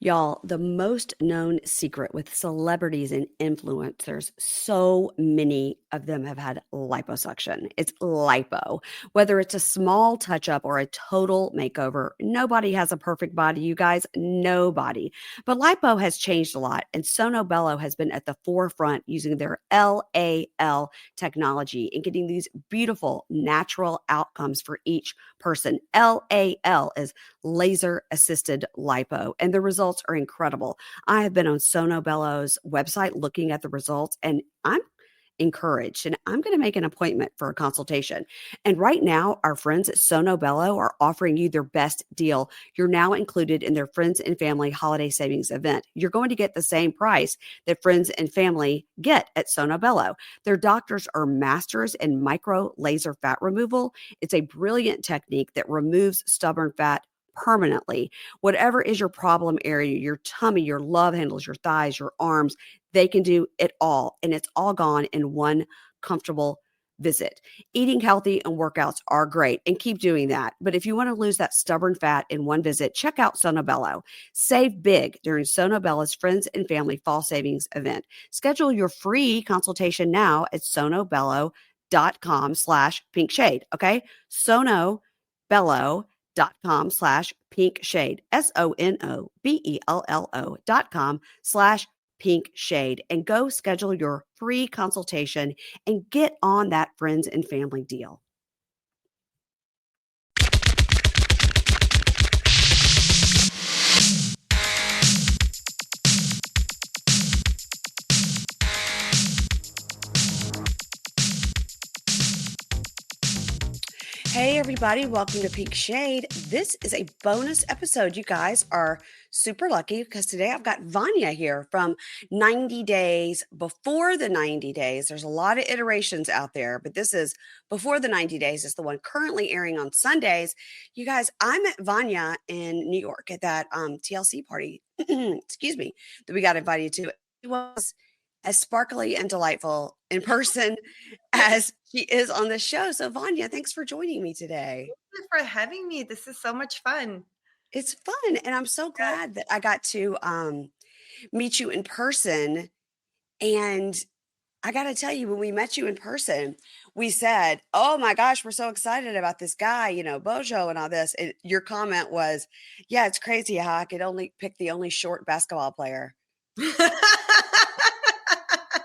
Y'all, the most known secret with celebrities and influencers, so many of them have had liposuction. It's lipo. Whether it's a small touch up or a total makeover, nobody has a perfect body, you guys. Nobody. But lipo has changed a lot, and Sono Bello has been at the forefront using their LAL technology and getting these beautiful natural outcomes for each person. LAL is laser assisted lipo, and the results are incredible. I have been on Sono Bello's website looking at the results, and I'm encouraged, and I'm going to make an appointment for a consultation. And right now, our friends at Sono Bello are offering you their best deal. You're now included in their Friends and Family Holiday Savings event. You're going to get the same price that Friends and Family get at Sono Bello. Their doctors are masters in micro laser fat removal. It's a brilliant technique that removes stubborn fat permanently. Whatever is your problem area, your tummy, your love handles, your thighs, your arms, they can do it all. And it's all gone in one comfortable visit. Eating healthy and workouts are great, and keep doing that. But if you want to lose that stubborn fat in one visit, check out Sonobello. Save big during Sonobello's Friends and Family Fall Savings event. Schedule your free consultation now at sonobello.com/pink shade. Okay. sonobello.com/pink shade. sonobello.com/pink shade, and go schedule your free consultation and get on that friends and family deal. Hey, everybody, welcome to Pink Shade. This is a bonus episode. You guys are super lucky because today I've got Vanya here from 90 Days Before the 90 Days. There's a lot of iterations out there, but this is Before the 90 Days. It's the one currently airing on Sundays. You guys, I met Vanya in New York at that TLC party, excuse me, that we got invited to. It was as sparkly and delightful in person as she is on the show. So, Vanya, thanks for joining me today. Thank you for having me. This is so much fun. It's fun, and I'm so Yeah. glad that I got to meet you in person. And I got to tell you, when we met you in person, we said, "Oh my gosh, we're so excited about this guy, Bojo and all this." And your comment was, "Yeah, it's crazy how I could only pick the only short basketball player."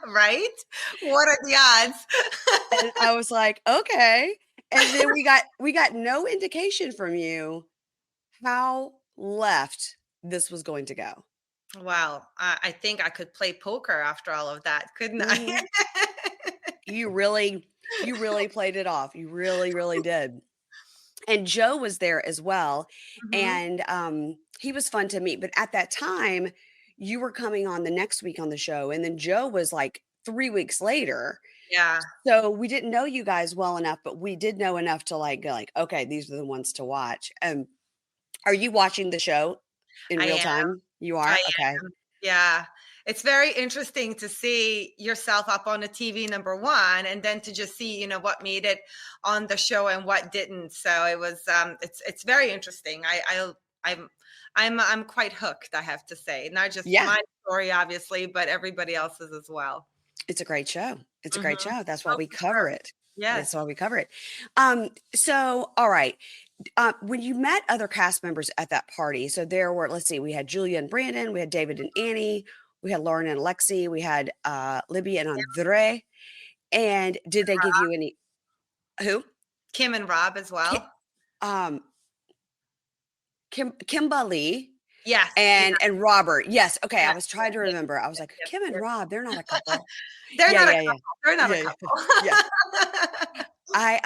Right? What are the odds? And I was like, "Okay." And then we got no indication from you how left this was going to go. Wow, I think I could play poker after all of that, couldn't I? Mhm. You really played it off. You really, really did. And Joe was there as well, Mhm. and, he was fun to meet, but at that time, you were coming on the next week on the show, and then Joe was, like, 3 weeks later. Yeah. So, we didn't know you guys well enough, but we did know enough to, like, go like, "Okay, these are the ones to watch." Are you watching the show in I real am, time? You I are? Okay. am. Yeah. It's very interesting to see yourself up on the TV, number 1, and then to just see, what made it on the show and what didn't. So it was, it's very interesting. I'm I'm quite hooked, I have to say. Not just Yeah. my story, obviously, but everybody else's as well. It's a great show. It's a great Mhm. show. That's why Oh, we for cover sure. it. That's Yes. why we cover it. So all right. When you met other cast members at that party, so there were, let's see, we had Julia and Brandon, we had David and Annie, we had Lauren and Lexi, we had Libby and Andre. And did they give you any who? Kim and Rob as Ki- well. um Kimberly Yes. Yeah. and Robert. Yes. Okay. I Yes. was trying to Yes. remember. I was like, Yes. Kim and Yes. Rob, they're not a couple. They're Yeah, not a yeah, yeah. couple. They're not a Yeah, yeah. couple. Yeah. I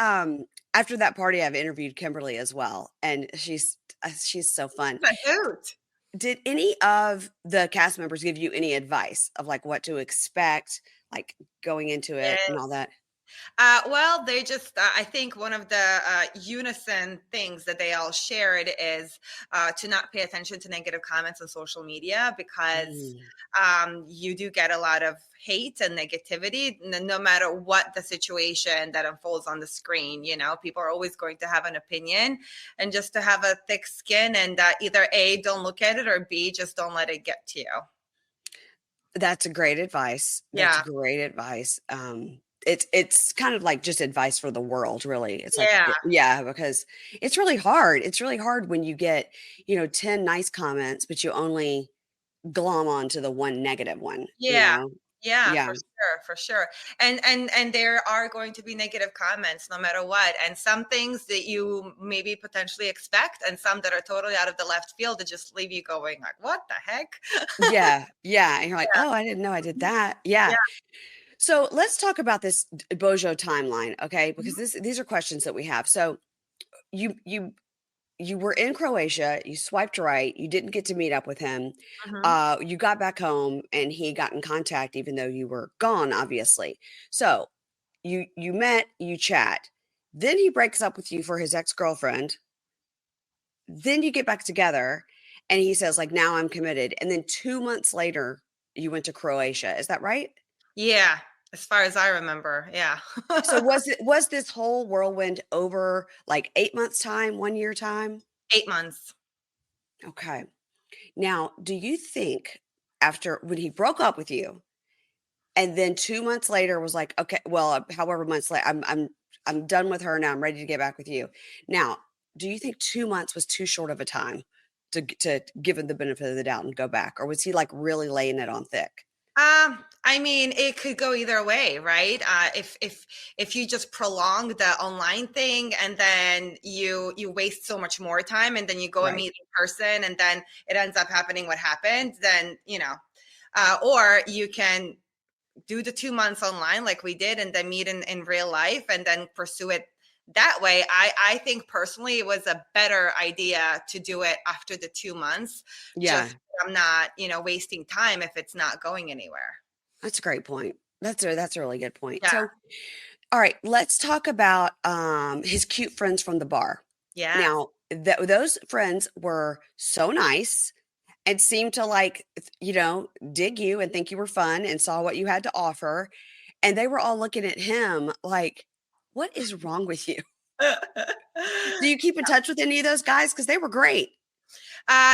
after that party I've interviewed Kimberly as well, and she's so fun. She's a hoot. Did any of the cast members give you any advice of like what to expect, like going into it and all Yes. that? Well, they just, I think one of the unison things that they all shared is to not pay attention to negative comments on social media because Mm. you do get a lot of hate and negativity, no matter what the situation that unfolds on the screen. You know, people are always going to have an opinion, and just to have a thick skin and either A, don't look at it, or B, just don't let it get to you. That's a great advice. That's Yeah. great advice. It's kind of like just advice for the world, really. It's like, Yeah. yeah, because it's really hard. It's really hard when you get, 10 nice comments, but you only glom on to the one negative one, you Yeah. know? Yeah, Yeah. for sure, for sure. And there are going to be negative comments no matter what. And some things that you maybe potentially expect, and some that are totally out of the left field that just leave you going like, what the heck? Yeah. Yeah. And you're like, oh, I didn't know I did that. Yeah. Yeah. So let's talk about this Bojo timeline, okay? Because Mhm. these are questions that we have. So you you you were in Croatia, you swiped right, you didn't get to meet up with him. Mhm. You got back home and he got in contact even though you were gone, obviously. So you met, you chat. Then he breaks up with you for his ex-girlfriend. Then you get back together and he says, like, now I'm committed. And then 2 months later, you went to Croatia. Is that right? Yeah, as far as I remember. Yeah. So was this whole whirlwind over like 8 months time, 1 year time? 8 months. Okay. Now, do you think after when he broke up with you and then 2 months later was like, okay, well, however months later, I'm done with her now. I'm ready to get back with you. Now, do you think 2 months was too short of a time to give him the benefit of the doubt and go back, or was he like really laying it on thick? I mean, it could go either way, right? If you just prolong the online thing, and then you waste so much more time, and then you go and Right. meet in person, and then it ends up happening what happened, then or you can do the 2 months online like we did, and then meet in real life, and then pursue it that way. I think personally it was a better idea to do it after the 2 months, just Yeah, so I'm not wasting time if it's not going anywhere. that's a great point. That's a really good point. Yeah. So, all right, let's talk about his cute friends from the bar. Yes. Now, those friends were so nice and seemed to like, dig you and think you were fun and saw what you had to offer. And they were all looking at him like, what is wrong with you? Do you keep in touch with any of those guys? Because they were great.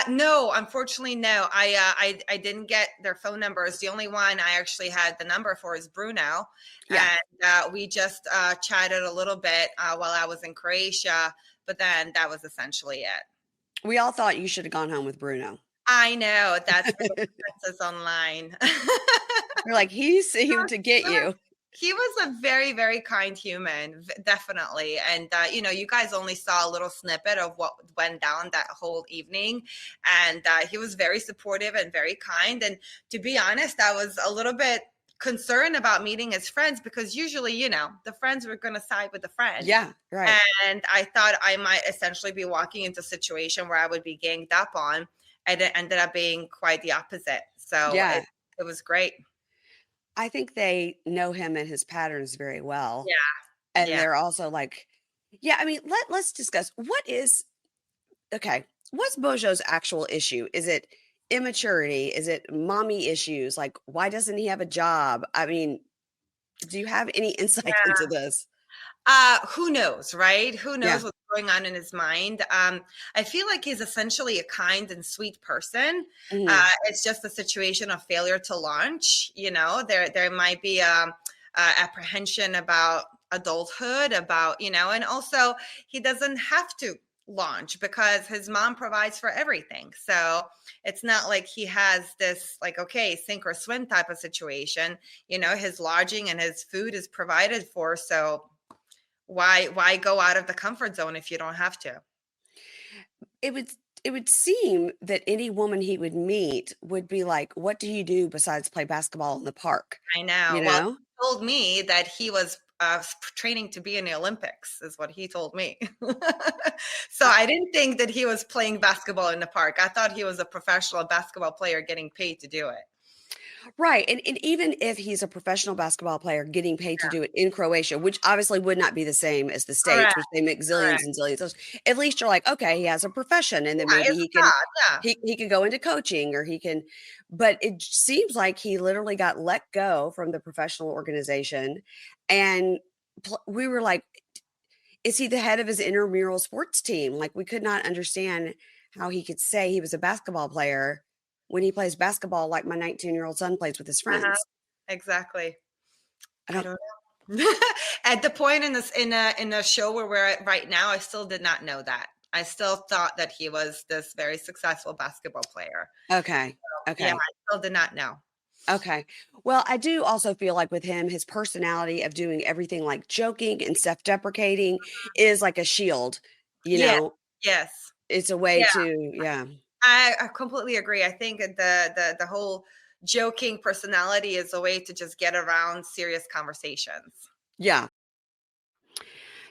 No, unfortunately, no. I didn't get their phone numbers. The only one I actually had the number for is Bruno, Yeah. and we just chatted a little bit while I was in Croatia. But then that was essentially it. We all thought you should have gone home with Bruno. I know that's where the difference is online. You're like, he seemed to get He was you. he was a very, very kind human, definitely. And you guys only saw a little snippet of what went down that whole evening, and he was very supportive and very kind. And to be honest, I was a little bit concerned about meeting his friends, because usually, the friends were going to side with the friends. Yeah, right. And I thought I might essentially be walking into a situation where I would be ganged up on, and it ended up being quite the opposite. So Yeah. it was great. I think they know him and his patterns very well. Yeah. And Yeah. they're also like, yeah, I mean, let's discuss what is okay. What's Bojo's actual issue? Is it immaturity? Is it mommy issues? Like, why doesn't he have a job? I mean, do you have any insight into this? Who knows, right? Who Yeah. knows what's going on in his mind? I feel like he's essentially a kind and sweet person. Mhm. It's just a situation of failure to launch. There might be apprehension about adulthood, about and also he doesn't have to launch because his mom provides for everything. So it's not like he has this like, okay, sink or swim type of situation. His lodging and his food is provided for. So why go out of the comfort zone if you don't have to? It would it would seem that any woman he would meet would be like, "What do you do besides play basketball in the park?" I know. You Well, know? he told me that he was training to be in the Olympics, is what he told me. So Uh, I didn't think that he was playing basketball in the park. I thought he was a professional basketball player getting paid to do it. Right, and even if he's a professional basketball player getting paid to do it in Croatia, which obviously would not be the same as the States, Correct, which they make zillions correct. and zillions of, at least you're like, "Okay, he has a profession, and then Yeah, maybe it's a job, yeah. he can go into coaching or he can," but it seems like he literally got let go from the professional organization, and we were like, "Is he the head of his intramural sports team?" Like, we could not understand how he could say he was a basketball player when he plays basketball like my 19-year-old son plays with his Uh-huh, friends. exactly. I I don't don't know. At the point in a show where we're at right now, I still did not know that. I still thought that he was this very successful basketball player. Okay, Yeah, okay, I still did not know. okay. Well, I do also feel like with him, his personality of doing everything like joking and self-deprecating is like a shield, you Yes, know? yes. It's a way Yeah, to yeah. I completely agree. I think the whole joking personality is a way to just get around serious conversations. Yeah.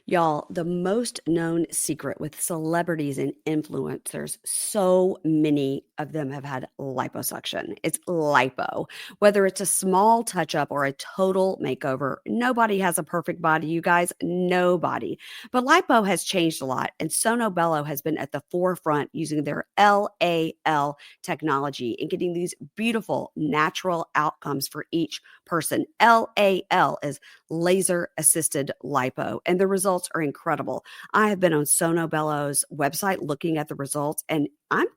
Y'all, the most known secret with celebrities and influencers, so many of them have had liposuction. It's lipo. Whether it's a small touch up or a total makeover, nobody has a perfect body, you guys. Nobody. But lipo has changed a lot, and Sono Bello has been at the forefront using their LAL technology and getting these beautiful natural outcomes for each person. LAL is laser assisted lipo, and the results are incredible. I have been on Sono Bello's website looking at the results, and I'm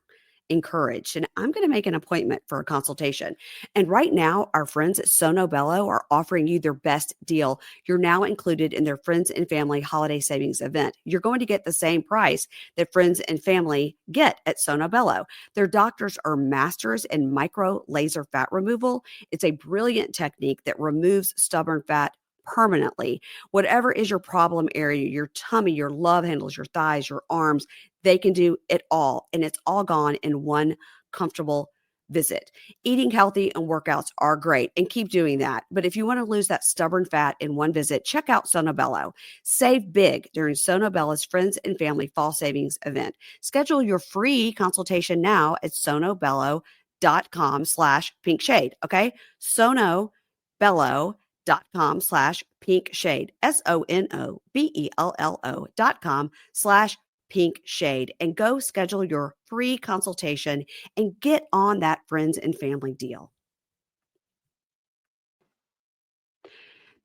encouraged, and I'm going to make an appointment for a consultation. And right now, our friends at Sono Bello are offering you their best deal. You're now included in their Friends and Family Holiday Savings event. You're going to get the same price that Friends and Family get at Sono Bello. Their doctors are masters in micro laser fat removal. It's a brilliant technique that removes stubborn fat permanently. Whatever is your problem area, your tummy, your love handles, your thighs, your arms, they can do it all. And it's all gone in one comfortable visit. Eating healthy and workouts are great and keep doing that. But if you want to lose that stubborn fat in one visit, check out Sonobello. Save big during Sonobella's Friends and Family Fall Savings event. Schedule your free consultation now at sonobello.com/pink shade. Okay. Sonobello.com/pink shade. SONOBELLO.com/pink shade, and go schedule your free consultation and get on that friends and family deal.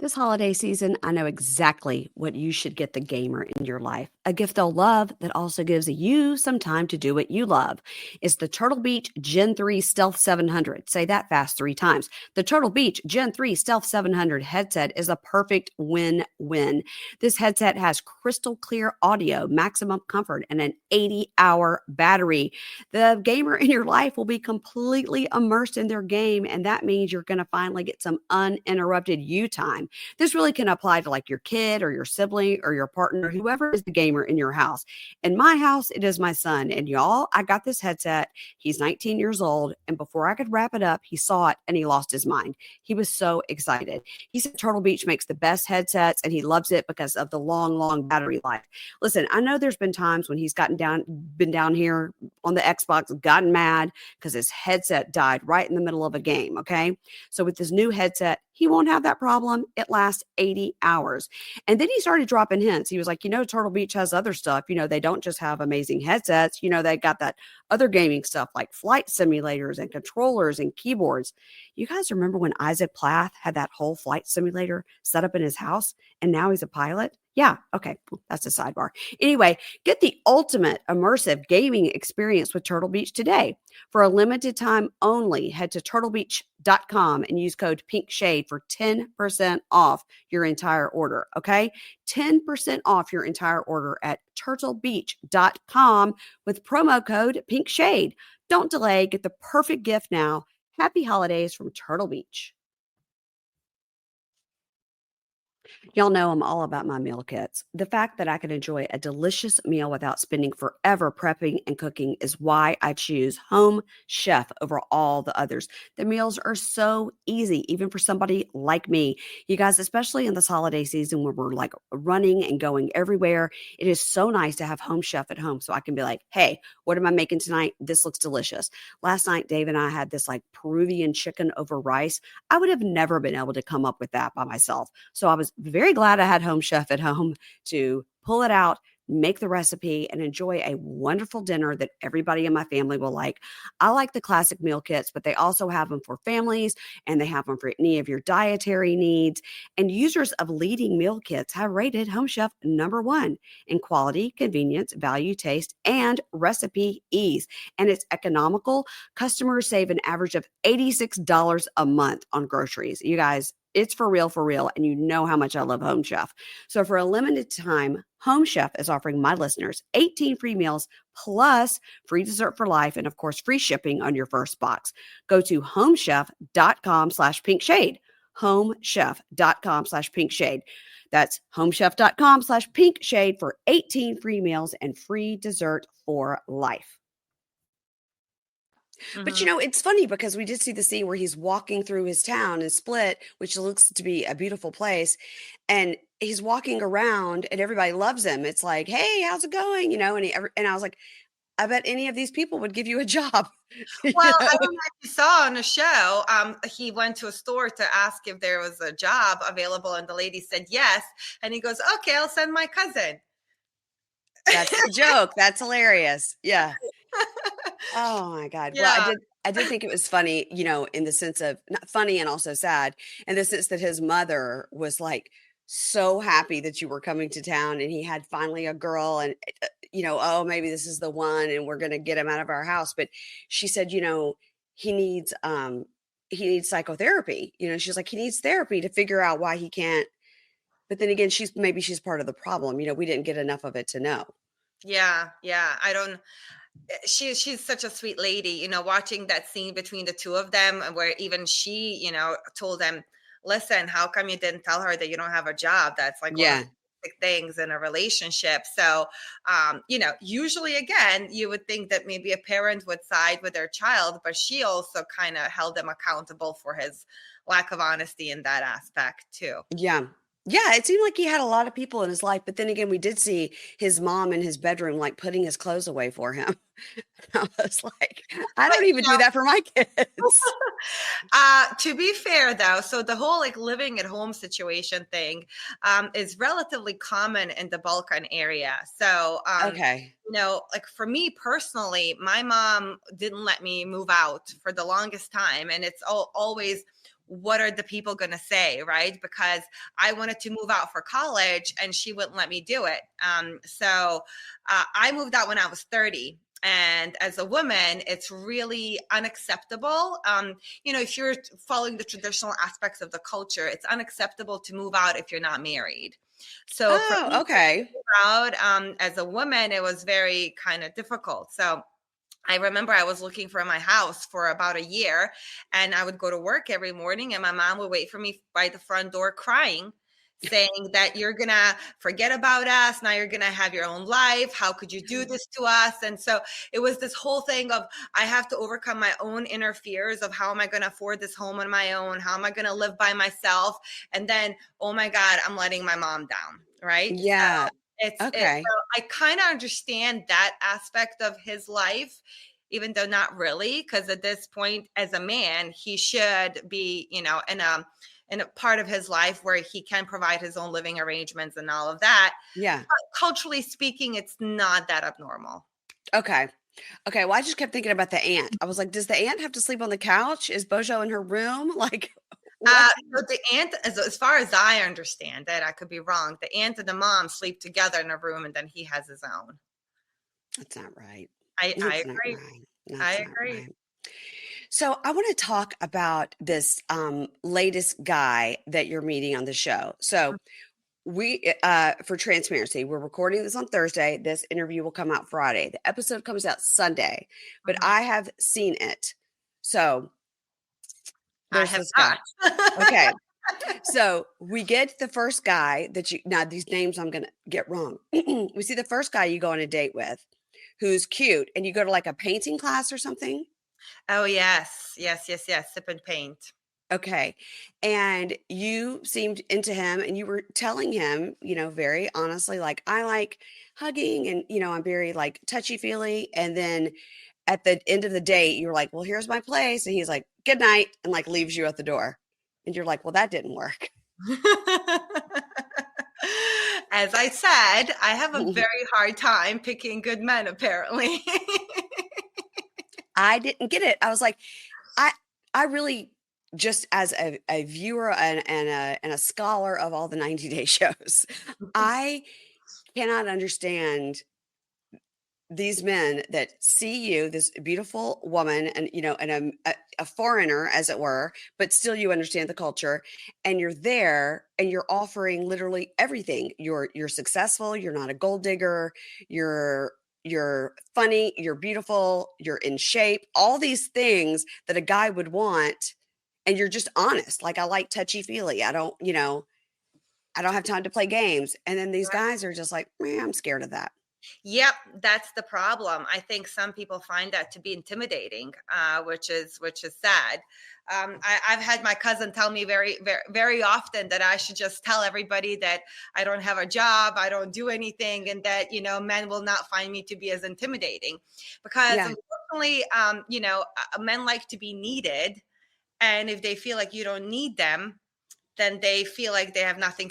This holiday season, I know exactly what you should get the gamer in your life. A gift they'll love that also gives you some time to do what you love. It's the Turtle Beach Gen 3 Stealth 700. Say that fast 3 times. The Turtle Beach Gen 3 Stealth 700 headset is a perfect win-win. This headset has crystal clear audio, maximum comfort, and an 80-hour battery. The gamer in your life will be completely immersed in their game, and that means you're going to finally get some uninterrupted you time. This really can apply to like your kid or your sibling or your partner, whoever is the gamer in your house. In my house, it is my son. And y'all, I got this headset. He's 19 years old. And before I could wrap it up, he saw it and he lost his mind. He was so excited. He said Turtle Beach makes the best headsets and he loves it because of the long, long battery life. Listen, I know there's been times when he's been down here on the Xbox, gotten mad because his headset died right in the middle of a game. Okay. So with this new headset, he won't have that problem. It lasts 80 hours. And then he started dropping hints. He was like, Turtle Beach has other stuff. They don't just have amazing headsets. They got that other gaming stuff like flight simulators and controllers and keyboards. You guys remember when Isaac Plath had that whole flight simulator set up in his house and now he's a pilot? Yeah. Okay. That's a sidebar. Anyway, get the ultimate immersive gaming experience with Turtle Beach today. For a limited time only, head to turtlebeach.com and use code PINKSHADE for 10% off your entire order. Okay. 10% off your entire order at turtlebeach.com with promo code PINKSHADE. Don't delay. Get the perfect gift now. Happy holidays from Turtle Beach. Y'all know I'm all about my meal kits. The fact that I can enjoy a delicious meal without spending forever prepping and cooking is why I choose Home Chef over all the others. The meals are so easy, even for somebody like me. You guys, especially in this holiday season where we're like running and going everywhere, it is so nice to have Home Chef at home so I can be like, hey, what am I making tonight? This looks delicious. Last night, Dave and I had this like Peruvian chicken over rice. I would have never been able to come up with that by myself. So I was very glad I had Home Chef at home to pull it out, make the recipe, and enjoy a wonderful dinner that everybody in my family will like. I like the classic meal kits, but they also have them for families and they have them for any of your dietary needs. And users of leading meal kits have rated Home Chef number one in quality, convenience, value, taste, and recipe ease. And it's economical. Customers save an average of $86 a month on groceries. You guys, it's for real, and you know how much I love Home Chef. So for a limited time, Home Chef is offering my listeners 18 free meals plus free dessert for life and of course free shipping on your first box. Go to homechef.com/pinkshade. Homechef.com/pinkshade. That's homechef.com/pinkshade for 18 free meals and free dessert for life. But Hmm. it's funny because we did see the scene where he's walking through his town in Split, which looks to be a beautiful place, and he's walking around and everybody loves him. It's like, "Hey, how's it going?" And I was like, "I bet any of these people would give you a job." Well, You I know? don't know if you saw on the show, he went to a store to ask if there was a job available, and the lady said yes. And he goes, "Okay, I'll send my cousin." That's the joke. That's hilarious. Yeah. Oh my God. Well, I Yeah, did I did think it was funny, in the sense of not funny and also sad, in the sense that his mother was like so happy that you were coming to town and he had finally a girl and oh, maybe this is the one and we're going to get him out of our house. But she said, he needs he needs psychotherapy. She's like he needs therapy to figure out why he can't. But then again, she's part of the problem. We didn't get enough of it to know. yeah, yeah. I don't. She's such a sweet lady, watching that scene between the two of them, and where even she, told them, listen, how come you didn't tell her that you don't have a job? That's like one of Yeah. the big things in a relationship. So usually, again, you would think that maybe a parent would side with their child, but she also kind of held him accountable for his lack of honesty in that aspect too. Yeah. Yeah, it seemed like he had a lot of people in his life, but then again, we did see his mom in his bedroom, like, putting his clothes away for him. I was like, I But don't even do that for my kids. To be fair, though, so the whole like living at home situation thing is relatively common in the Balkan area. So, Okay. like for me personally, my mom didn't let me move out for the longest time. And it's always, what are the people going to say, right? Because I wanted to move out for college and she wouldn't let me do it. So I moved out when I was 30. And as a woman, it's really unacceptable. If you're following the traditional aspects of the culture, it's unacceptable to move out if you're not married. So for Oh, me to okay. move out as a woman, it was very kind of difficult. So I remember I was looking for my house for about a year, and I would go to work every morning, and my mom would wait for me by the front door crying, saying that you're going to forget about us. Now you're going to have your own life. How could you do this to us? And so it was this whole thing of I have to overcome my own inner fears of how am I going to afford this home on my own? How am I going to live by myself? And then, oh my God, I'm letting my mom down. Right. Yeah. So Okay. I kind of understand that aspect of his life, even though not really, because at this point, as a man, he should be, in a part of his life where he can provide his own living arrangements and all of that. Yeah. But culturally speaking, it's not that abnormal. Okay. Okay. Well, I just kept thinking about the aunt. I was like, does the aunt have to sleep on the couch? Is Bojo in her room? Like, what? So the aunt, as far as I understand it, I could be wrong. The aunt and the mom sleep together in a room, and then he has his own. That's not right. I That's not agree. right. I That's not agree. right. So I want to talk about this latest guy that you're meeting on the show. So we, for transparency, we're recording this on Thursday. This interview will come out Friday. The episode comes out Sunday, but Mhm. I have seen it. So I there's have this guy. not. Okay. So we get the first guy that you now these names I'm gonna get wrong. We see the first guy you go on a date with who's cute and you go to like a painting class or something. Oh, yes. Yes, yes, yes. Sip and paint. Okay. And you seemed into him and you were telling him, very honestly, like, I like hugging and, I'm very like touchy feely. And then at the end of the date, you were like, well, here's my place. And he's like, good night. And like leaves you at the door. And you're like, well, that didn't work. As I said, I have a very hard time picking good men, apparently. I didn't get it. I was like, I I really just as a viewer and a scholar of all the 90 Day shows, I cannot understand these men that see you, this beautiful woman, and a foreigner, as it were, but still you understand the culture, and you're there, and you're offering literally everything. You're successful. You're not a gold digger. You're funny. You're beautiful. You're in shape. All these things that a guy would want, and you're just honest. Like I like touchy feely. I don't have time to play games. And then these guys are just like, man, I'm scared of that. Yep, that's the problem. I think some people find that to be intimidating, which is sad. I've had my cousin tell me very, very, very often that I should just tell everybody that I don't have a job, I don't do anything, and that men will not find me to be as intimidating, because Yeah. unfortunately, men like to be needed, and if they feel like you don't need them, then they feel like they have nothing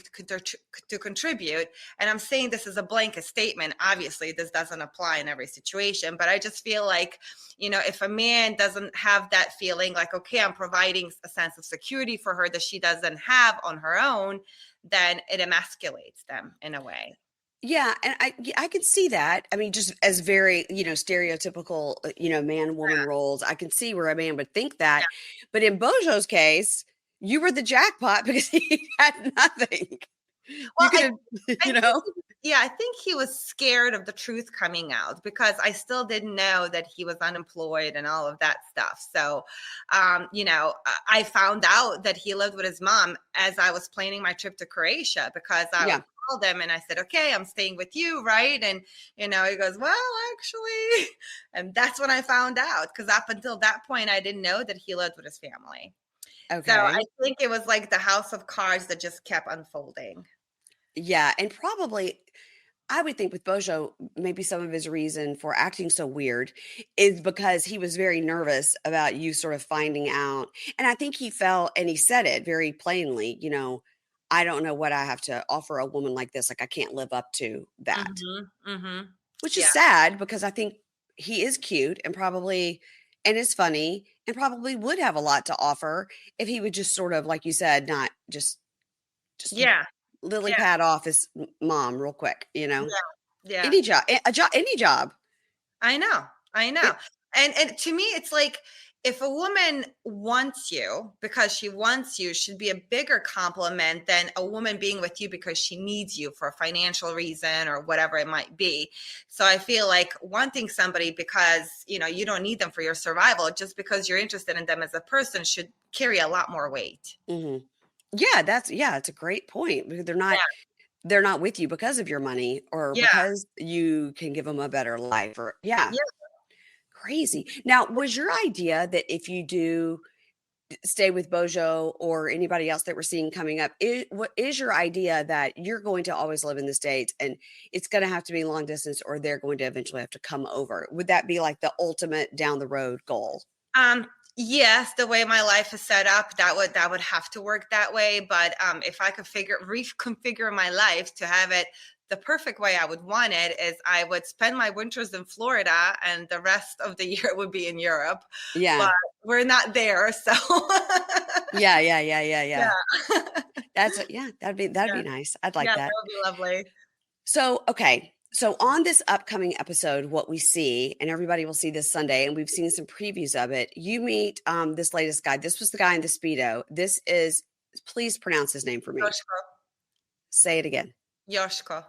to contribute. And I'm saying this is a blanket statement. Obviously, this doesn't apply in every situation, but I just feel like, if a man doesn't have that feeling like, okay, I'm providing a sense of security for her that she doesn't have on her own, then it emasculates them in a way. Yeah, and I can see that. I mean, just as very, stereotypical, man woman roles. I can see where a man would think that. But in Bojo's case, you were the jackpot because he had nothing. You Well, could have, I you think, know. yeah, I think he was scared of the truth coming out, because I still didn't know that he was unemployed and all of that stuff. So, I found out that he lived with his mom as I was planning my trip to Croatia, because I Yeah. called him and I said, okay, I'm staying with you, right? And, he goes, well, actually, and that's when I found out, because up until that point, I didn't know that he lived with his family. So I Okay. think it was like the house of cards that just kept unfolding. Yeah, and probably I would think with Bojo, maybe some of his reason for acting so weird is because he was very nervous about you sort of finding out. And I think he felt, and he said it very plainly, I don't know what I have to offer a woman like this. Like, I can't live up to that, Mhm, mhm. which is Yeah, sad because I think he is cute and is funny and probably would have a lot to offer if he would just sort of, like you said, not just yeah, lily yeah, pad off his mom real quick, yeah, yeah. any job, a job, any job. I know, I know. It And to me, it's like, if a woman wants you because she wants you, should be a bigger compliment than a woman being with you because she needs you for a financial reason or whatever it might be. So I feel like wanting somebody because, you don't need them for your survival, just because you're interested in them as a person, should carry a lot more weight. Mhm. Yeah, it's a great point because Yeah, they're not with you because of your money or yeah, because you can give them a better life or yeah, yeah. crazy. Now, was your idea that if you do stay with Bojo or anybody else that we're seeing coming up, what is your idea that you're going to always live in the States and it's going to have to be long distance or they're going to eventually have to come over? Would that be like the ultimate down the road goal? Um, yes, the way my life is set up, that would have to work that way. But if I could reconfigure my life to have it the perfect way I would want it, is I would spend my winters in Florida and the rest of the year would be in Europe. But Yeah. we're not there, so Yeah. yeah, Yeah, that'd yeah, be nice. I'd like yeah, that that. would be lovely. So, okay. So on this upcoming episode, what we see, and everybody will see this Sunday, and we've seen some previews of it. You meet this latest guy. This was the guy in the Speedo. This is, please pronounce his name for me. Yoshko, Say it again. Yoshko.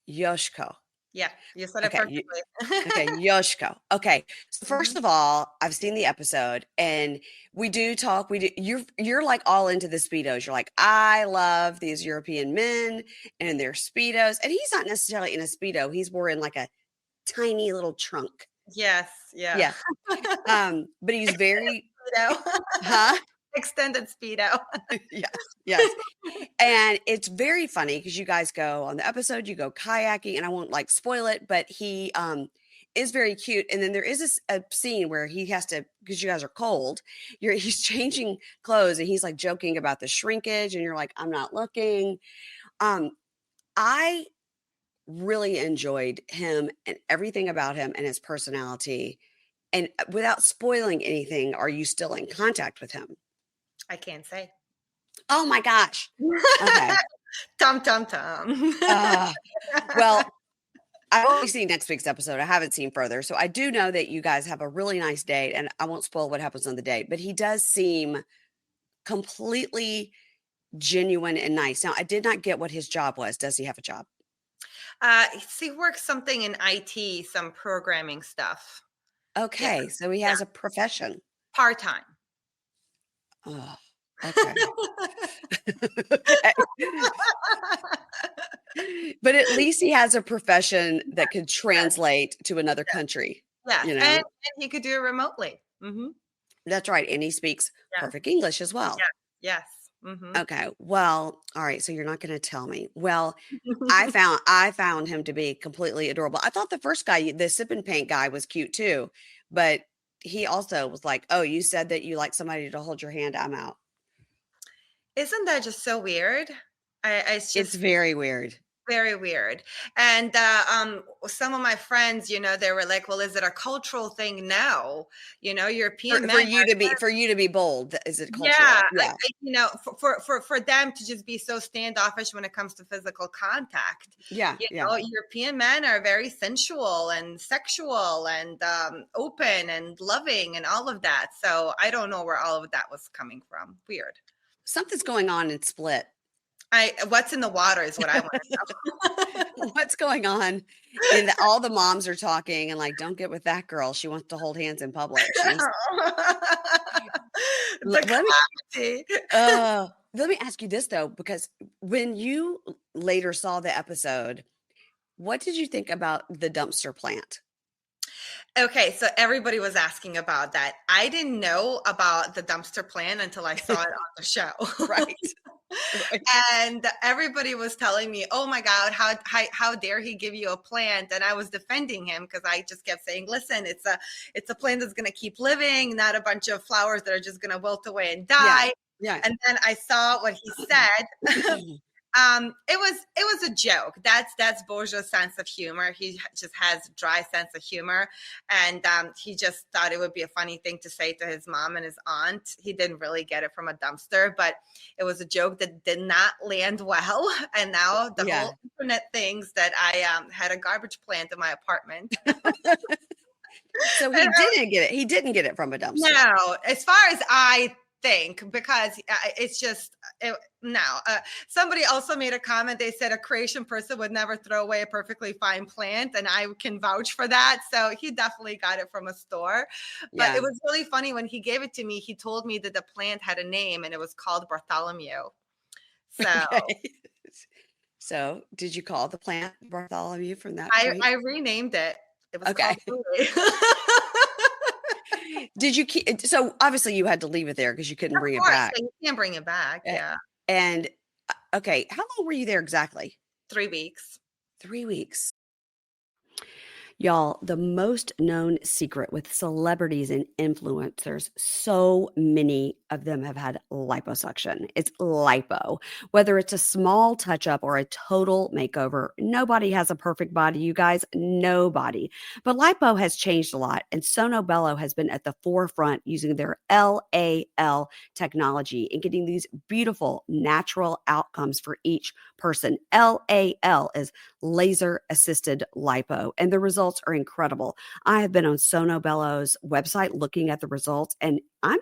Yoshko. Yeah, you said it Okay, perfectly. okay, Yoshiko. Okay, so first Mhm. of all, I've seen the episode, and we do talk. We do. You're like all into the speedos. You're like, I love these European men and their speedos, and he's not necessarily in a speedo. He's more in like a tiny little trunk. Yes, yeah. Yeah. But he's Extended very, speedo. huh? Extended speedo. Yes, yes. And it's very funny because you guys go on the episode, you go kayaking, and I won't like spoil it, but he is very cute. And then there is a scene where he has to, because you guys are cold, he's changing clothes and he's like joking about the shrinkage, and you're like, I'm not looking. Um, I really enjoyed him and everything about him and his personality. And without spoiling anything, are you still in contact with him? I can't say. Oh my gosh. Okay. Tum tum tum. Uh, well, I've only seen next week's episode. I haven't seen further. So I do know that you guys have a really nice date, and I won't spoil what happens on the date, but he does seem completely genuine and nice. Now, I did not get what his job was. Does he have a job? He works something in IT, some programming stuff. Yeah, Okay. So he yeah, has a profession. part time. Oh, okay. Okay. But at least he has a profession that could Yes, translate to another yes, country, yes, you and know? he could do it remotely. That's right. And he speaks Yes, perfect English as well. yes, yes. Okay. Well, all right. So you're not going to tell me. Well, I found him to be completely adorable. I thought the first guy, the sip and paint guy, was cute too, but he also was like, "Oh, you said that you like somebody to hold your hand. I'm out." Isn't that just so weird? It's It's just very weird very weird. And some of my friends, they were like, "Well, is it a cultural thing?" No, European for men you are, to be bold. Is it yeah, cultural? Yeah, for them to just be so standoffish when it comes to physical contact. yeah, yeah. European men are very sensual and sexual and open and loving and all of that. So I don't know where all of that was coming from. Weird. Something's going on in Split. I What's in the water is what I want to know. What's going on? And all the moms are talking and like, don't get with that girl. She wants to hold hands in public. She's The let me calamity. let me ask you this though, because when you later saw the episode, what did you think about the dumpster plant? Okay, so everybody was asking about that. I didn't know about the dumpster plan until I saw it on the show. Right. Right. And everybody was telling me, "Oh my God, how dare he give you a plant?" And I was defending him because I just kept saying, "Listen, it's a plant that's going to keep living, not a bunch of flowers that are just going to wilt away and Yeah. die." Yeah. And then I saw what he said. It was a joke. That's Boja's sense of humor. He just has dry sense of humor, and he just thought it would be a funny thing to say to his mom and his aunt. He didn't really get it from a dumpster, but it was a joke that did not land well. And now the Yeah. whole internet thinks that I had a garbage plant in my apartment. So And he didn't get it. He didn't get it from a dumpster. no, as far as I think, because it's just no. Somebody also made a comment. They said a Croatian person would never throw away a perfectly fine plant, and I can vouch for that. So he definitely got it from a store. But Yeah. it was really funny when he gave it to me. He told me that the plant had a name, and it was called Bartholomew. So Okay. So did you call the plant Bartholomew from that I point? I renamed it. It was Okay. called Louis. Did you keep so obviously you had to leave it there because you couldn't Of bring it course, back. you can't bring it back. A- Yeah, And okay, how long were you there exactly? 3 weeks. 3 weeks. Y'all, the most known secret with celebrities and influencers, so many of them have had liposuction. It's lipo. Whether it's a small touch up or a total makeover, nobody has a perfect body, you guys. Nobody. But lipo has changed a lot, and Sono Bello has been at the forefront using their LAL technology and getting these beautiful natural outcomes for each person. LAL is laser assisted lipo, and the results are incredible. I have been on Sono Bello's website looking at the results, and I'm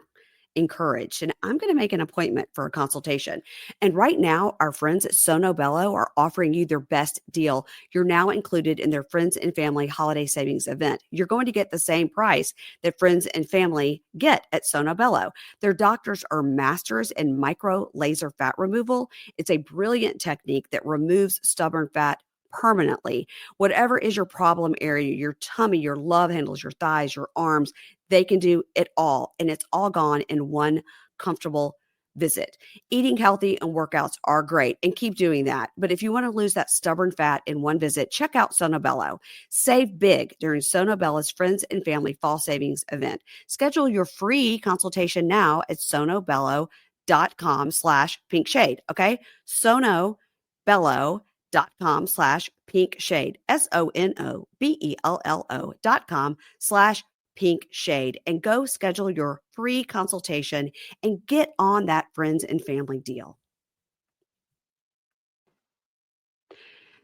encouraged. And I'm going to make an appointment for a consultation. And right now, our friends at Sono Bello are offering you their best deal. You're now included in their Friends and Family Holiday Savings event. You're going to get the same price that friends and family get at Sono Bello. Their doctors are masters in micro laser fat removal. It's a brilliant technique that removes stubborn fat permanently. Whatever is your problem area, your tummy, your love handles, your thighs, your arms, they can do it all. And it's all gone in one comfortable visit. Eating healthy and workouts are great and keep doing that. But if you want to lose that stubborn fat in one visit, check out Sonobello. Save big during Sonobello's Friends and Family Fall Savings event. Schedule your free consultation now at sonobello.com/pink shade. Okay. Sonobello.com/pink shade. SONOBELLO.com/pink shade, and go schedule your free consultation and get on that friends and family deal.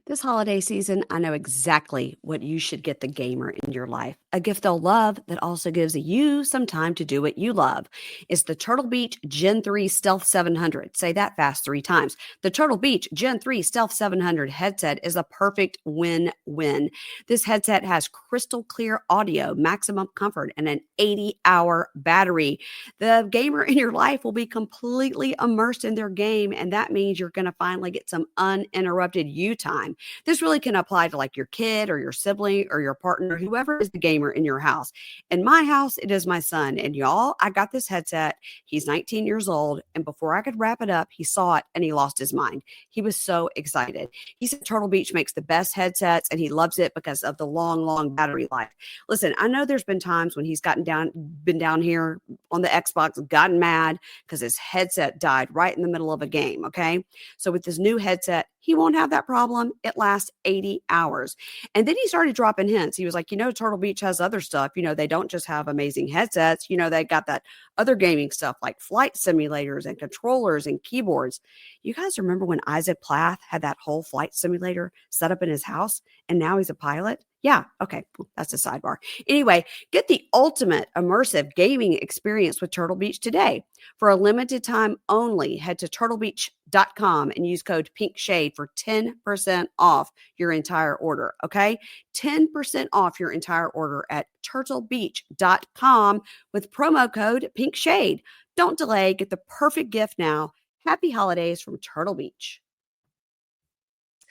This holiday season, I know exactly what you should get the gamer in your life. A gift they'll love that also gives you some time to do what you love. It's the Turtle Beach Gen 3 Stealth 700. Say that fast 3 times. The Turtle Beach Gen 3 Stealth 700 headset is a perfect win-win. This headset has crystal clear audio, maximum comfort, and an 80-hour battery. The gamer in your life will be completely immersed in their game, and that means you're going to finally get some uninterrupted you time. This really can apply to like your kid or your sibling or your partner, whoever is the gamer in your house. In my house, it is my son. And y'all, I got this headset. He's 19 years old. And before I could wrap it up, he saw it and he lost his mind. He was so excited. He said Turtle Beach makes the best headsets and he loves it because of the long battery life. Listen, I know there's been times when he's been down here on the Xbox, gotten mad because his headset died right in the middle of a game. Okay. So with this new headset, he won't have that problem. It lasts 80 hours. And then he started dropping hints. He was like, Turtle Beach has other stuff. They don't just have amazing headsets. They got that other gaming stuff like flight simulators and controllers and keyboards. You guys remember when Isaac Plath had that whole flight simulator set up in his house and now he's a pilot? Yeah. Okay. That's a sidebar. Anyway, get the ultimate immersive gaming experience with Turtle Beach today. For a limited time only, head to turtlebeach.com and use code PINKSHADE for 10% off your entire order. Okay. 10% off your entire order at turtlebeach.com with promo code PINKSHADE. Don't delay. Get the perfect gift now. Happy holidays from Turtle Beach.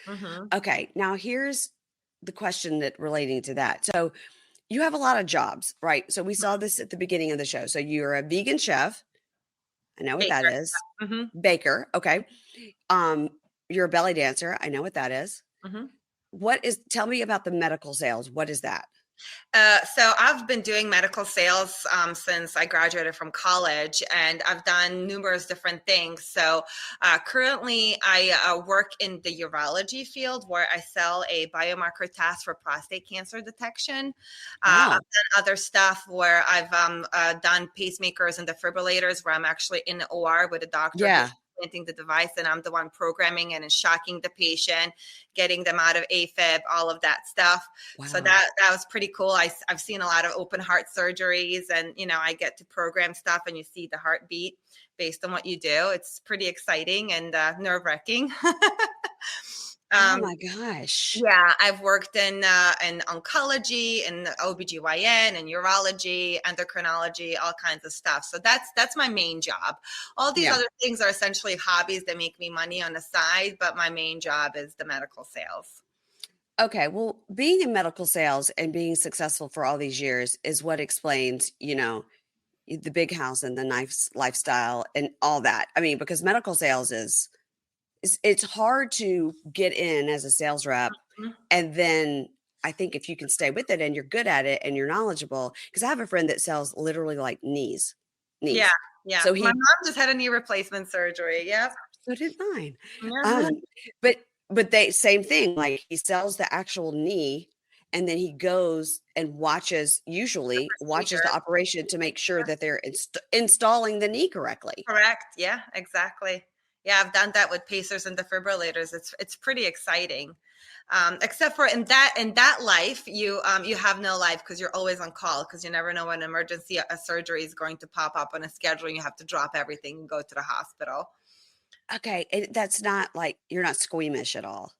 Mm-hmm. Okay. Now here's the question that relating to that. So you have a lot of jobs, right? So we saw this at the beginning of the show. So you're a vegan chef. I know what that Baker. is. Mm-hmm. Baker. Okay. You're a belly dancer. I know what that is. Mm-hmm. Tell me about the medical sales. What is that? So I've been doing medical sales since I graduated from college, and I've done numerous different things. So currently, I work in the urology field where I sell a biomarker test for prostate cancer detection. I've Wow. done other stuff where I've done pacemakers and defibrillators where I'm actually in the OR with a doctor who's Yeah. implanting the device, and I'm the one programming and shocking the patient, getting them out of AFib, all of that stuff. So Wow. that was pretty cool. I've seen a lot of open heart surgeries, and I get to program stuff, and you see the heartbeat based on what you do. It's pretty exciting and nerve wracking. Oh my gosh. Yeah, I've worked in oncology and OBGYN and urology, endocrinology, all kinds of stuff. So that's my main job. All these Yeah. other things are essentially hobbies that make me money on the side, but my main job is the medical sales. Okay. Well, being in medical sales and being successful for all these years is what explains, the big house and the nice lifestyle and all that. I mean, because medical sales it's hard to get in as a sales rep. Mhm. And then I think if you can stay with it and you're good at it and you're knowledgeable, because I have a friend that sells literally like Yeah, knees. yeah. So My he, mom just had a knee replacement surgery. Yep. so did mine. Mhm. Um, but they, same thing, like he sells the actual knee and then he goes and usually watches the Procedure. operation to make sure that they're installing the knee correctly. Correct. Yeah, exactly. Yeah, I've done that with pacers and defibrillators. It's pretty exciting. Except for in that life, you have no life because you're always on call because you never know when an emergency, a surgery is going to pop up on a schedule and you have to drop everything and go to the hospital. Okay, that's not like you're not squeamish at all.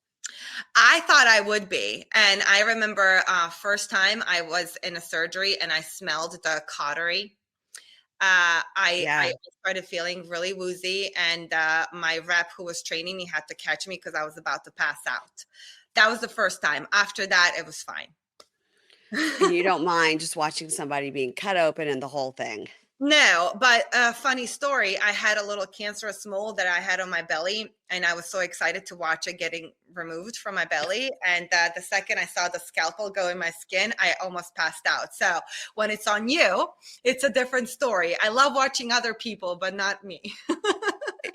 I thought I would be. And I remember first time I was in a surgery and I smelled the cautery. I Yeah. started feeling really woozy, and my rep who was training me had to catch me because I was about to pass out. That was the first time. After that, it was fine. And you don't mind just watching somebody being cut open and the whole thing. No, but a funny story. I had a little cancerous mole that I had on my belly, and I was so excited to watch it getting removed from my belly. And the second I saw the scalpel go in my skin, I almost passed out. So when it's on you, it's a different story. I love watching other people, but not me.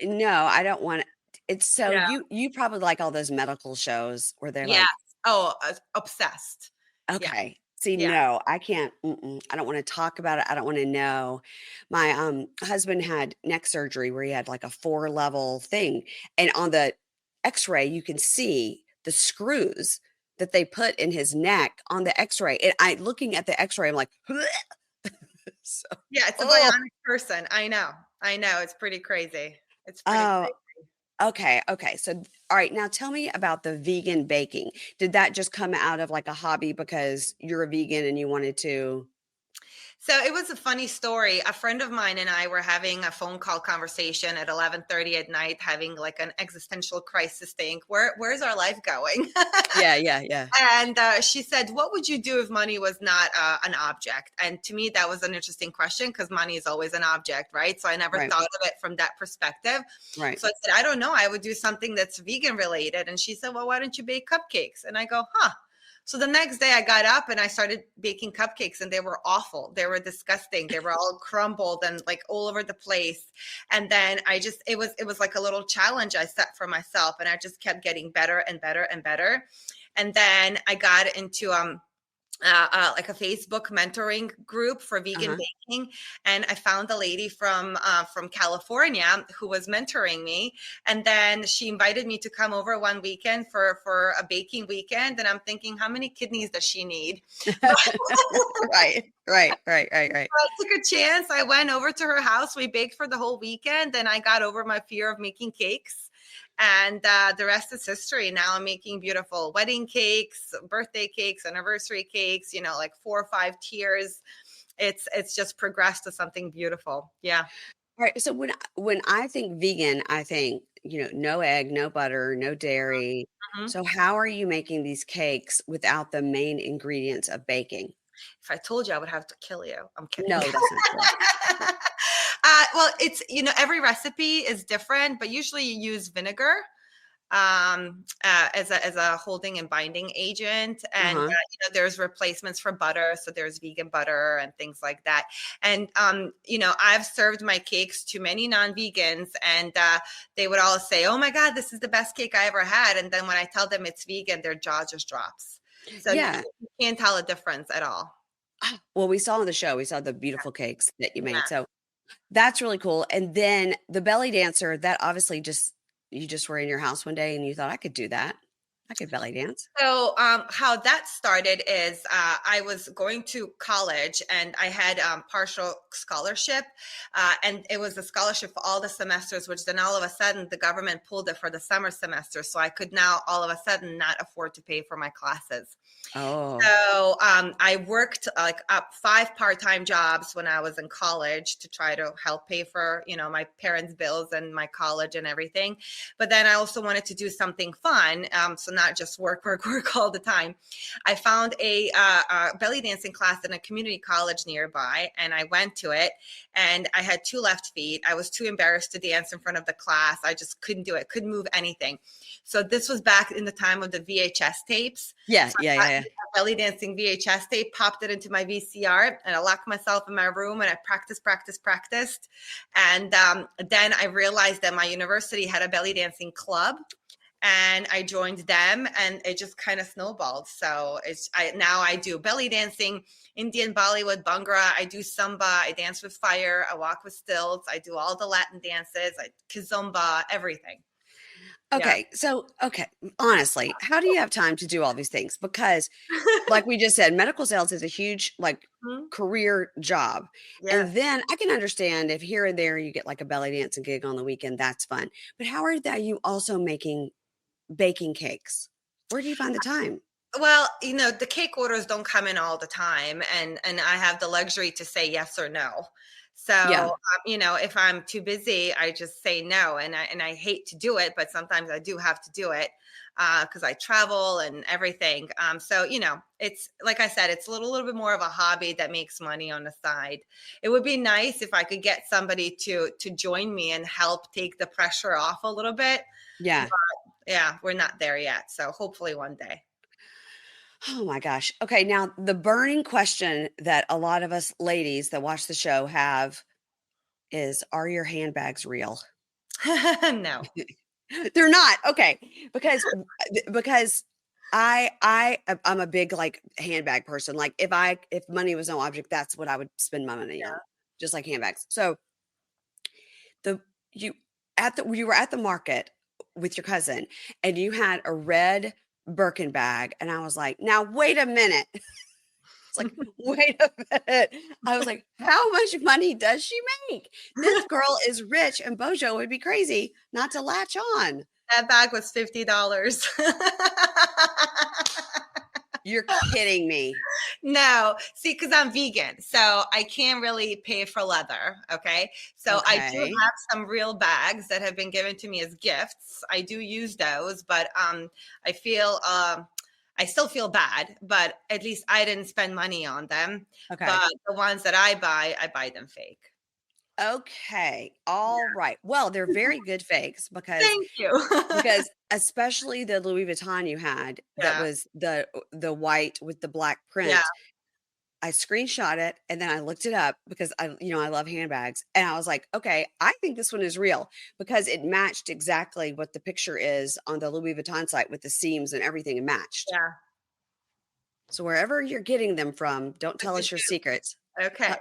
No, I don't want it's so Yeah. you probably like all those medical shows where they're Yes. like, Oh, obsessed. Yeah. okay. See, Yeah. no, I can't. I don't want to talk about it. I don't want to know. My husband had neck surgery where he had like a 4 level thing, and on the X-ray you can see the screws that they put in his neck on the X-ray. And I looking at the X-ray, I'm like, so, Yeah. It's a oh, bionic person. I know. I know. It's pretty crazy. It's pretty oh, crazy. okay, okay. So, all right, now tell me about the vegan baking. Did that just come out of like a hobby because you're a vegan and you wanted to? So it was a funny story. A friend of mine and I were having a phone call conversation at 11:30 at night, having like an existential crisis, think, where's our life going? Yeah, yeah, yeah. And she said, "What would you do if money was not an object?" And to me, that was an interesting question because money is always an object, right? So I never Right, thought of it from that perspective. right. So I said, "I don't know. I would do something that's vegan related." And she said, "Well, why don't you bake cupcakes?" And I go, "Huh." So the next day I got up and I started baking cupcakes and they were awful. They were disgusting. They were all crumbled and like all over the place. And then it was like a little challenge I set for myself and I just kept getting better and better and better. And then I got into like a Facebook mentoring group for vegan Uh-huh. baking, and I found a lady from California who was mentoring me, and then she invited me to come over one weekend for a baking weekend, and I'm thinking, how many kidneys does she need? But Right, right, right, right, right. I took a chance. I went over to her house. We baked for the whole weekend, and I got over my fear of making cakes. And the rest is history. Now I'm making beautiful wedding cakes, birthday cakes, anniversary cakes. Like 4 or 5 tiers. It's just progressed to something beautiful. Yeah. Right. So when I think vegan, I think, no egg, no butter, no dairy. Mhm. So how are you making these cakes without the main ingredients of baking? If I told you, I would have to kill you. I'm kidding. No, that's not true. Well, it's every recipe is different, but usually you use vinegar as a holding and binding agent. And Uh-huh. there's replacements for butter, so there's vegan butter and things like that. And I've served my cakes to many non-vegans, and they would all say, "Oh my God, this is the best cake I ever had." And then when I tell them it's vegan, their jaw just drops. So you, Yeah. you can't tell a difference at all. Well, we saw on the show, we saw the beautiful cakes that you Yeah. made. So that's really cool. And then the belly dancer, that obviously just you just were in your house one day and you thought I could do that. I could belly dance. So, how that started is I was going to college and I had partial scholarship, and it was a scholarship for all the semesters, which then all of a sudden the government pulled it for the summer semester. So I could now all of a sudden not afford to pay for my classes. Oh, So I worked like up 5 part-time jobs when I was in college to try to help pay for, my parents' bills and my college and everything. But then I also wanted to do something fun. So not just work, work, work all the time. I found a belly dancing class in a community college nearby, and I went to it. And I had 2 left feet. I was too embarrassed to dance in front of the class. I just couldn't do it. Couldn't move anything. So this was back in the time of the VHS tapes. yeah, So yeah, I yeah, got yeah. a belly dancing VHS tape, popped it into my VCR, and I locked myself in my room and I practiced. And then I realized that my university had a belly dancing club. and I joined them, and it just kind of snowballed. So now I do belly dancing, Indian Bollywood, Bhangra. I do Samba. I dance with fire. I walk with stilts. I do all the Latin dances. Kizomba, everything. Yeah. Okay. So, okay. Honestly, how do you have time to do all these things? Because, like we just said, medical sales is a huge, like, Mhm. career job. Yes. And then I can understand if here and there you get like a belly dancing gig on the weekend, that's fun. But how are that you also baking cakes? Where do you find the time? Well, the cake orders don't come in all the time, and I have the luxury to say yes or no. So, Yeah. if I'm too busy, I just say no, and I hate to do it, but sometimes I do have to do it because I travel and everything. So, it's like I said, it's a little bit more of a hobby that makes money on the side. It would be nice if I could get somebody to join me and help take the pressure off a little bit. Yeah. Yeah, we're not there yet, so hopefully one day. Oh my gosh. Okay. Now, the burning question that a lot of us ladies that watch the show have is, are your handbags real? No. They're not. Okay. Because I'm a big like handbag person. Like if money was no object, that's what I would spend my money on. Just like handbags. So the you you were at the market with your cousin and you had a red Birkin bag and I was like, "Now wait a minute." It's like, "Wait a minute." I was like, "How much money does she make? This girl is rich and Bojo would be crazy not to latch on." That bag was $50. You're kidding me. No, see, because I'm vegan, so I can't really pay for leather. Okay. So I do Okay. have some real bags that have been given to me as gifts. I do use those, but I feel I still feel bad, but at least I didn't spend money on them. Okay. But the ones that I buy them fake. Okay. All right. Well, they're very good fakes Thank you. because especially the Louis Vuitton you had that Yeah. was the white with the black Yeah. print. I screenshot it and then I looked it up because I love handbags. And I was like, okay, I think this one is real because it matched exactly what the picture is on the Louis Vuitton site with the seams and everything it matched. Yeah. So wherever you're getting them from, don't What tell did us your you secrets. do? Uh, Okay.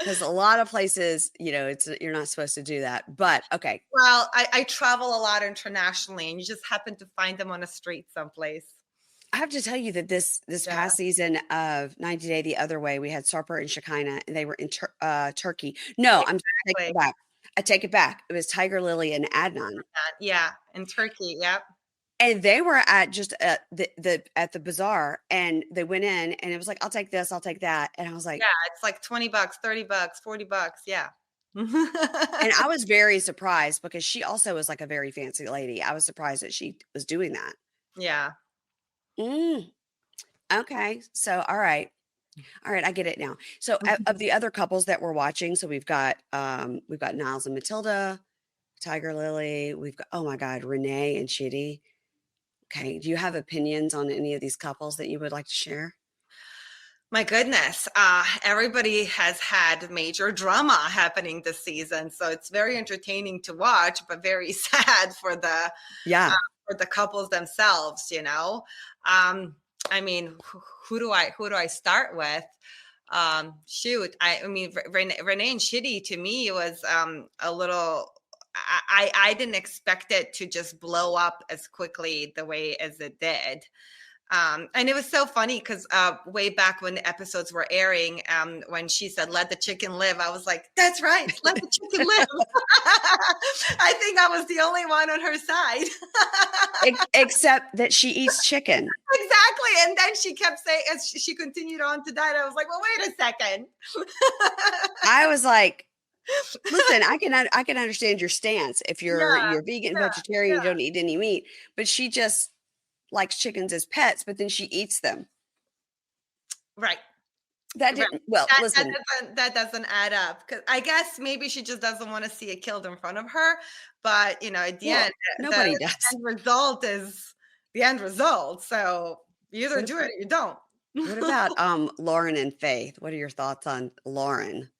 because a lot of places, it's you're not supposed to do that. But okay, Well, I travel a lot internationally, and you just happen to find them on a street someplace. I have to tell you that this Yeah, past season of 90 Day the Other Way, we had Sarper and Shekinah, and they were in Turkey. No, I'm take it exactly. back. I take it back. It was Tiger Lily and Adnan, Yeah, in Turkey, yep. and they were at just at the bazaar, and they went in, and it was like, "I'll take this, I'll take that," and I was like, Yeah, it's like 20 bucks, 30 bucks, 40 bucks, yeah. and I was very surprised because she also was like a very fancy lady. I was surprised that she was doing that. Yeah. Mm, okay, so all right, I get it now. So of the other couples that we're watching, so we've got Niles and Matilda, Tiger Lily, we've got, oh my God, Renee and Chitty. Okay. Do you have opinions on any of these couples that you would like to share? My goodness, everybody has had major drama happening this season, so it's very entertaining to watch, but very sad Yeah. for the couples themselves. Um, I mean, who do I start with? Shoot, I mean, Renee and Shitty to me was a little. I didn't expect it to just blow up as quickly the way as it did. And it was so funny because way back when the episodes were airing, when she said, "Let the chicken live," I was like, "That's right, let the chicken live." I think I was the only one on her side. Except that she eats chicken. Exactly. And then she kept saying, as she continued on to that, I was like, well, wait a second. I was like, listen, I can understand your stance if you're Yeah, you're vegan, yeah, vegetarian, you yeah. don't eat any meat, but she just likes chickens as pets, but then she eats them. Right. That Right. didn't well, That that listen, doesn't that doesn't add up. Because I guess maybe she just doesn't want to see it killed in front of her. But at the well, end, the nobody does. end result is the end result. So you either What do it or you don't. what about Lauren and Faith? What are your thoughts on Lauren?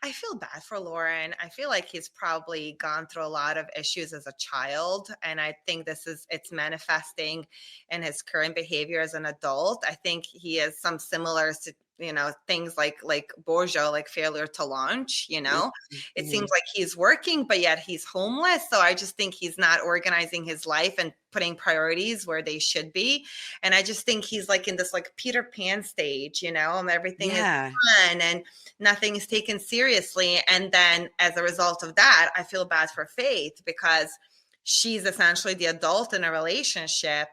I feel bad for Lauren. I feel like he's probably gone through a lot of issues as a child, and I think it's manifesting in his current behavior as an adult. I think he has some similar things like Bojo, like failure to launch, it Mhm. seems like he's working, but yet he's homeless. So I just think he's not organizing his life and putting priorities where they should be. And I just think he's like in this like Peter Pan stage, and everything is Yeah. fun and nothing is taken seriously. And then as a result of that, I feel bad for Faith because she's essentially the adult in a relationship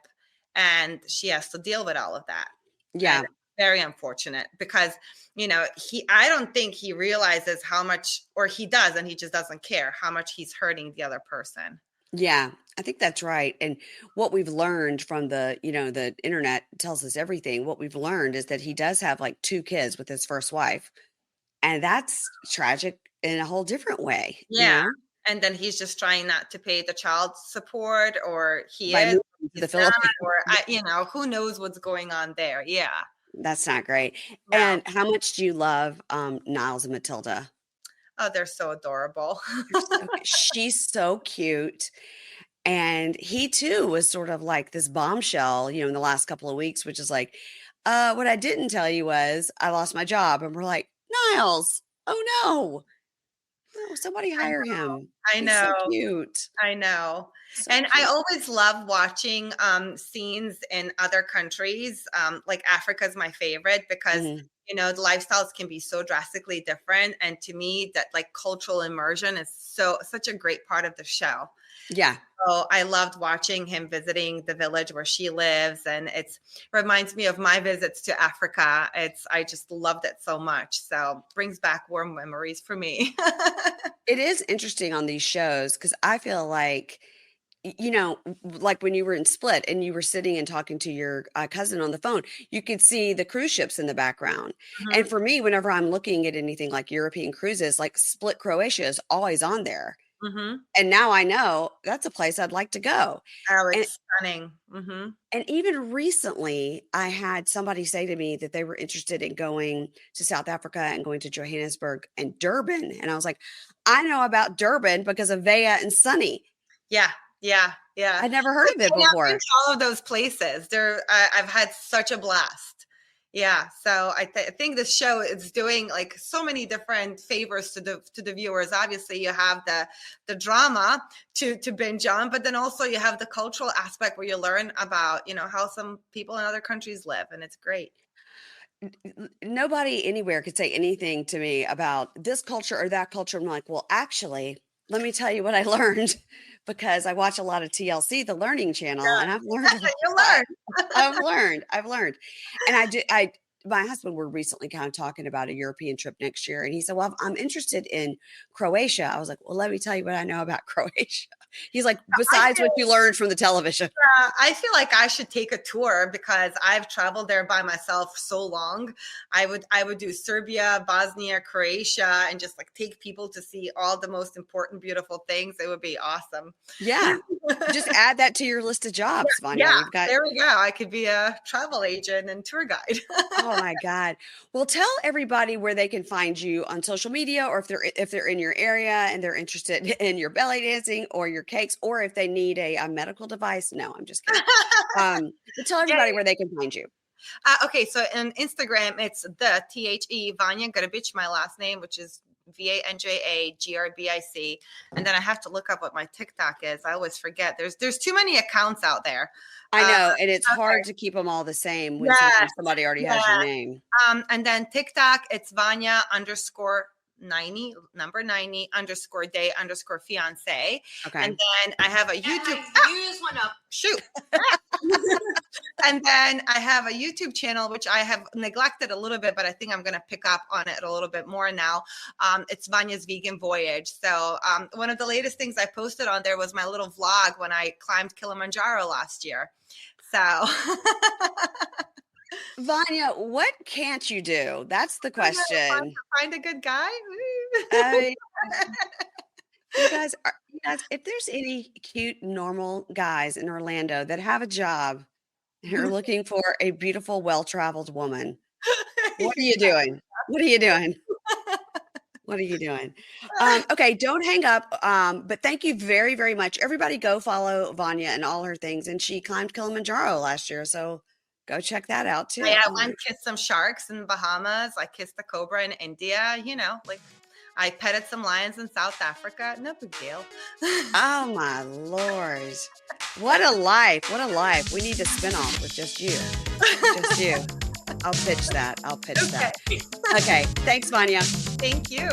and she has to deal with all of that. And Yeah. it's very unfortunate because, I don't think he realizes how much, or he does, and he just doesn't care how much he's hurting the other person. Yeah, I think that's right. And what we've learned from the internet tells us everything. What we've learned is that he does have like two kids with his first wife. And that's tragic in a whole different way, Yeah. And then he's just trying not to pay the child support, or he by is, moving or to the he's not, Philippines. or who knows what's going on there. Yeah. That's not great. No. And how much do you love Niles and Matilda? Oh, they're so adorable. She's so cute. And he too was sort of like this bombshell, in the last couple of weeks, which is like, what I didn't tell you was I lost my job. And we're like, Niles, oh no. No, somebody I hire him. know. I He's so know. cute. I know. So And I cute. always love watching scenes in other countries. Like Africa is my favorite because Mhm. the lifestyles can be so drastically different. And to me, that like cultural immersion is such a great part of the show. Yeah. So I loved watching him visiting the village where she lives, and it reminds me of my visits to Africa. I just loved it so much. So brings back warm memories for me. It is interesting on these shows because I feel like, like when you were in Split and you were sitting and talking to your cousin on the phone, you could see the cruise ships in the background. And Mhm, for me, whenever I'm looking at anything like European cruises, like Split, Croatia is always on there. mhm. And now I know that's a place I'd like to go. Oh, And it's stunning. Mhm. and even recently, I had somebody say to me that they were interested in going to South Africa and going to Johannesburg and Durban. And I was like, I know about Durban because of Vea and Sunny. Yeah, yeah, yeah. I'd never heard I've of it been before. to all of those places. I've had such a blast. Yeah, so I think this show is doing like so many different favors to the viewers. Obviously, you have the drama to binge on, but then also you have the cultural aspect where you learn about how some people in other countries live, and it's great. Nobody anywhere could say anything to me about this culture or that culture. I'm like, well, actually, let me tell you what I learned because I watch a lot of TLC, the Learning Channel, and I've learned a You lot. learn. I've learned. And my husband were recently kind of talking about a European trip next year. And he said, well, I'm interested in Croatia. I was like, well, let me tell you what I know about Croatia. He's like, I besides what feel you learned from the television. I feel like I should take a tour because I've traveled there by myself so long. I would do Serbia, Bosnia, Croatia, and just like take people to see all the most important, beautiful things. It would be awesome. Yeah. Just add that to your list of jobs, Yeah, Vanya. You've got, there we go. I could be a travel agent and tour guide. oh my God. Well, tell everybody where they can find you on social media, or if they're in your area and they're interested in your belly dancing or your cakes, or if they need a medical device. No, I'm just kidding. But tell Yeah. everybody where they can find you. Okay, so in Instagram, it's the Vanya Grbic, my last name, which is VanjaGrbic. And then I have to look up what my TikTok is. I always forget. There's too many accounts out there. I Uh, know, and it's hard okay. to keep them all the same when Yes. sometimes somebody already has your Yeah. name. And then TikTok, it's Vanya underscore 90, number 90 underscore day underscore fiance. Okay. And then I have a YouTube. Use one up. Shoot. And then I have a YouTube channel, which I have neglected a little bit, but I think I'm going to pick up on it a little bit more now. It's Vanya's Vegan Voyage. So one of the latest things I posted on there was my little vlog when I climbed Kilimanjaro last year. So Vanya, what can't you do? That's the question. find a good guy. I you guys, if there's any cute, normal guys in Orlando that have a job and are looking for a beautiful, well-traveled woman, what are you doing? What are you doing? What are you doing? Okay, don't hang up. But thank you very, very much. Everybody go follow Vanya and all her things. And she climbed Kilimanjaro last year. So go check that out too. I Oh my. went kissed some sharks in the Bahamas. I kissed a cobra in India. Like I petted some lions in South Africa. No big deal. Oh my Lord. What a life. What a life. We need a spinoff with just you. Just you. I'll pitch that. I'll pitch that. Okay. Okay. Thanks, Vanya. Thank you.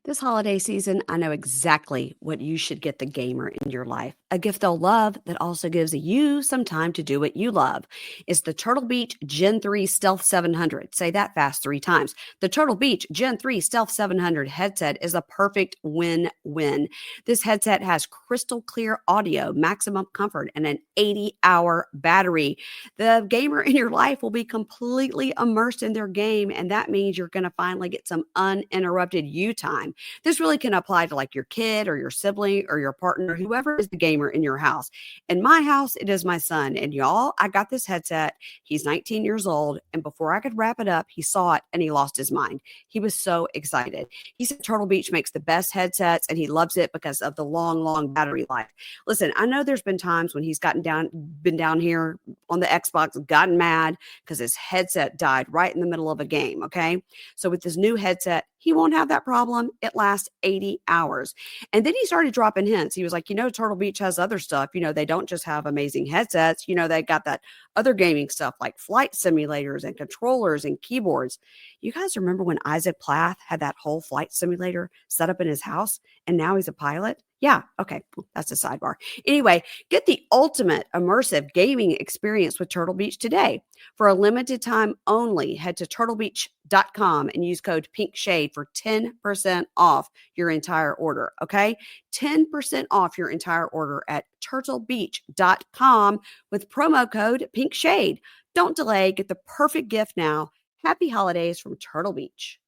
This holiday season, I know exactly what you should get the gamer in your life. A gift they'll love that also gives you some time to do what you love. It's the Turtle Beach Gen 3 Stealth 700. Say that fast 3 times. The Turtle Beach Gen 3 Stealth 700 headset is a perfect win-win. This headset has crystal clear audio, maximum comfort, and an 80-hour battery. The gamer in your life will be completely immersed in their game, and that means you're going to finally get some uninterrupted you time. This really can apply to like your kid or your sibling or your partner, whoever is the gamer in your house. In my house, it is my son. And y'all, I got this headset. He's 19 years old. And before I could wrap it up, he saw it and he lost his mind. He was so excited. He said Turtle Beach makes the best headsets and he loves it because of the long, long battery life. Listen, I know there's been times when he's been down here on the Xbox, gotten mad because his headset died right in the middle of a game. Okay. So with this new headset, he won't have that problem. It lasts 80 hours. And then he started dropping hints. He was like, Turtle Beach has other stuff. They don't just have amazing headsets. They got that other gaming stuff like flight simulators and controllers and keyboards. You guys remember when Isaac Plath had that whole flight simulator set up in his house and now he's a pilot? Yeah. Okay. Well, that's a sidebar. Anyway, get the ultimate immersive gaming experience with Turtle Beach today. For a limited time only, head to turtlebeach.com and use code PINKSHADE for 10% off your entire order. Okay. 10% off your entire order at turtlebeach.com with promo code PINKSHADE. Don't delay. Get the perfect gift now. Happy holidays from Turtle Beach.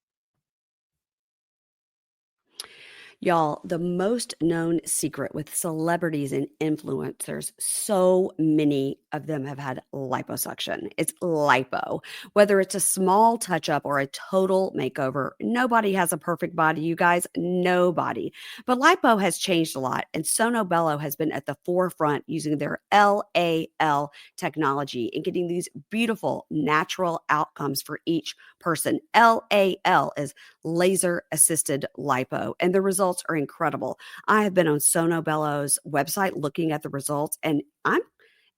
Y'all, the most known secret with celebrities and influencers, so many of them have had liposuction. It's lipo. Whether it's a small touch up or a total makeover, nobody has a perfect body, you guys. Nobody. But lipo has changed a lot, and Sono Bello has been at the forefront using their LAL technology and getting these beautiful natural outcomes for each person. LAL is laser assisted lipo, and the results are incredible. I have been on Sono Bello's website looking at the results, and I'm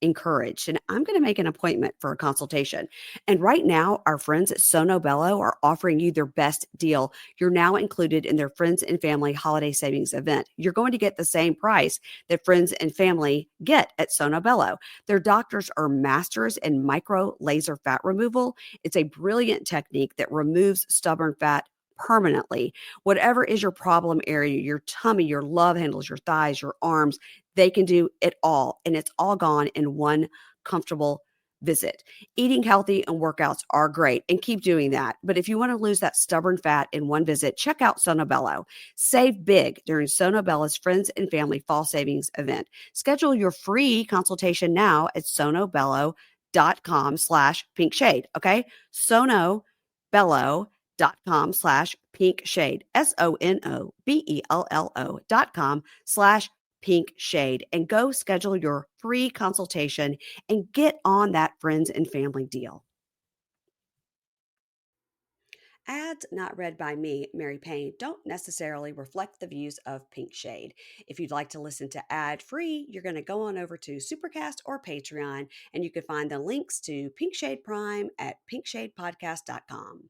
encouraged and I'm going to make an appointment for a consultation. And right now, our friends at Sono Bello are offering you their best deal. You're now included in their Friends and Family Holiday Savings event. You're going to get the same price that Friends and Family get at Sono Bello. Their doctors are masters in micro laser fat removal. It's a brilliant technique that removes stubborn fat permanently. Whatever is your problem area, your tummy, your love handles, your thighs, your arms, they can do it all. And it's all gone in one comfortable visit. Eating healthy and workouts are great and keep doing that. But if you want to lose that stubborn fat in one visit, check out Sonobello. Save big during Sonobello's Friends and Family Fall Savings event. Schedule your free consultation now at sonobello.com/pinkshade. Okay. sonobello.com/pinkshade. sonobello.com/pinkshade and go schedule your free consultation and get on that friends and family deal. Ads not read by me, Mary Payne, don't necessarily reflect the views of Pink Shade. If you'd like to listen to ad free, you're going to go on over to Supercast or Patreon, and you can find the links to Pink Shade Prime at pinkshadepodcast.com.